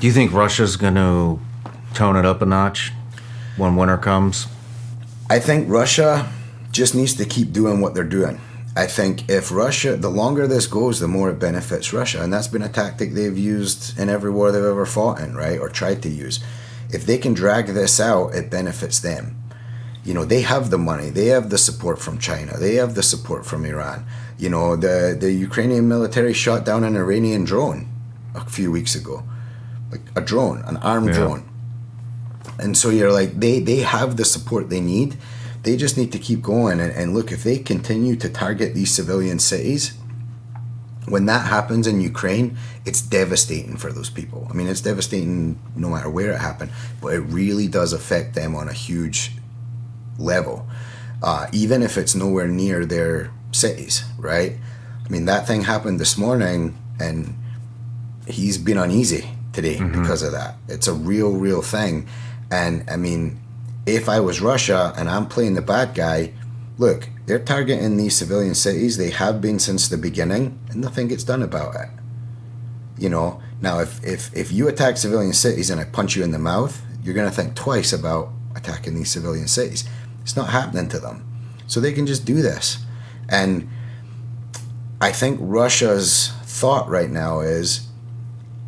Do you think Russia's going to tone it up a notch when winter comes? I think Russia just needs to keep doing what they're doing. I think if Russia, the longer this goes, the more it benefits Russia. And that's been a tactic they've used in every war they've ever fought in, right? Or tried to use. If they can drag this out, it benefits them. You know, they have the money. They have the support from China. They have the support from Iran. You know, the Ukrainian military shot down an Iranian drone a few weeks ago. Like a drone, an armed drone. And so you're like, they have the support they need. They just need to keep going. And look, if they continue to target these civilian cities, when that happens in Ukraine, it's devastating for those people. I mean, it's devastating no matter where it happened, but it really does affect them on a huge level, even if it's nowhere near their cities, right? I mean, that thing happened this morning, and he's been uneasy today because of that. It's a real thing. And I mean, if I was Russia and I'm playing the bad guy, look, they're targeting these civilian cities. They have been since the beginning, and nothing gets done about it. You know, now if you attack civilian cities and I punch you in the mouth, you're going to think twice about attacking these civilian cities. It's not happening to them. So they can just do this. And I think Russia's thought right now is,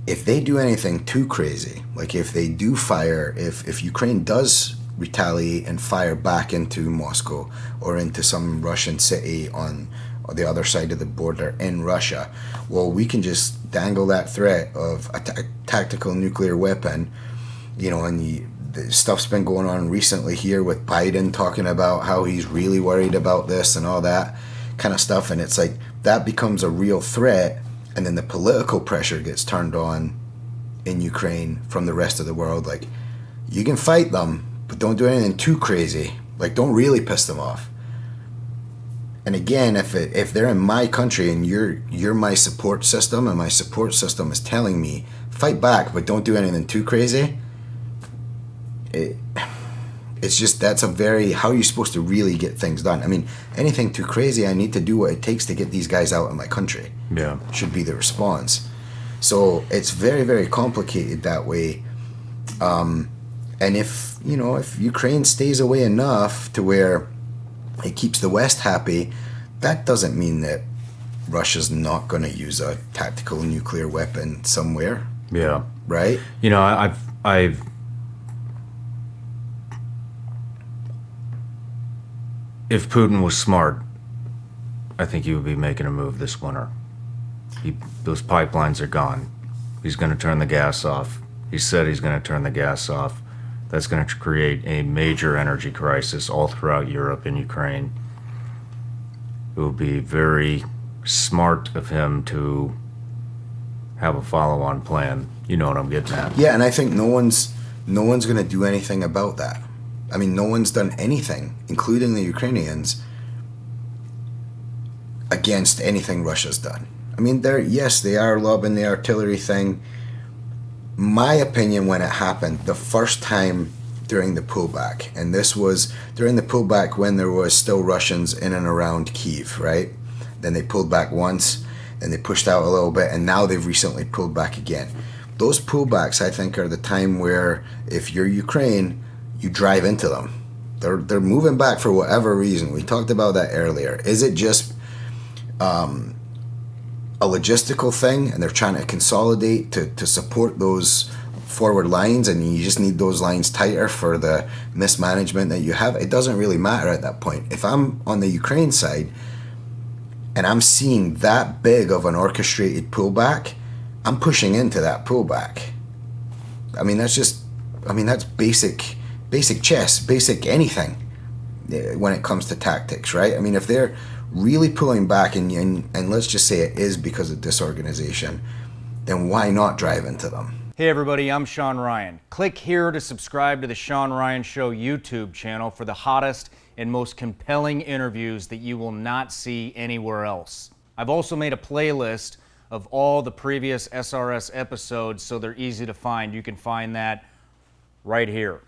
if they do anything too crazy, like if they do fire, if Ukraine does retaliate and fire back into Moscow or into some Russian city on the other side of the border in Russia, well, we can just dangle that threat of a tactical nuclear weapon, you know, and the stuff's been going on recently here with Biden talking about how he's really worried about this and all that kind of stuff. And it's like, that becomes a real threat. And then the political pressure gets turned on in Ukraine from the rest of the world. Like, you can fight them, but don't do anything too crazy. Like, don't really piss them off. And again, if they're in my country and you're my support system, and my support system is telling me, fight back, but don't do anything too crazy, it's just, that's a very, how are you supposed to really get things done? I mean, anything too crazy, I need to do what it takes to get these guys out of my country. Yeah. Should be the response. So it's very complicated that way. And if Ukraine stays away enough to where it keeps the West happy, that doesn't mean that Russia's not going to use a tactical nuclear weapon somewhere. Yeah. Right? You know, I've if Putin was smart, I think he would be making a move this winter. Those pipelines are gone. He's going to turn the gas off. He said he's going to turn the gas off. That's going to create a major energy crisis all throughout Europe and Ukraine. It would be very smart of him to have a follow-on plan. You know what I'm getting at. Yeah, and I think no one's going to do anything about that. I mean, no one's done anything, including the Ukrainians, against anything Russia's done. I mean, they are lobbing the artillery thing. My opinion, when it happened, the first time during the pullback, and this was during the pullback when there was still Russians in and around Kyiv, right? Then they pulled back once, then they pushed out a little bit, and now they've recently pulled back again. Those pullbacks, I think, are the time where, if you're Ukraine, you drive into them. They're moving back for whatever reason. We talked about that earlier. Is it just a logistical thing, and they're trying to consolidate to support those forward lines, and you just need those lines tighter for the mismanagement that you have? It doesn't really matter at that point. If I'm on the Ukraine side and I'm seeing that big of an orchestrated pullback, I'm pushing into that pullback. I mean, that's basic chess, basic anything when it comes to tactics, right? I mean, if they're really pulling back and let's just say it is because of disorganization, then why not drive into them? Hey everybody, I'm Shawn Ryan. Click here to subscribe to the Shawn Ryan Show YouTube channel for the hottest and most compelling interviews that you will not see anywhere else. I've also made a playlist of all the previous SRS episodes so they're easy to find. You can find that right here.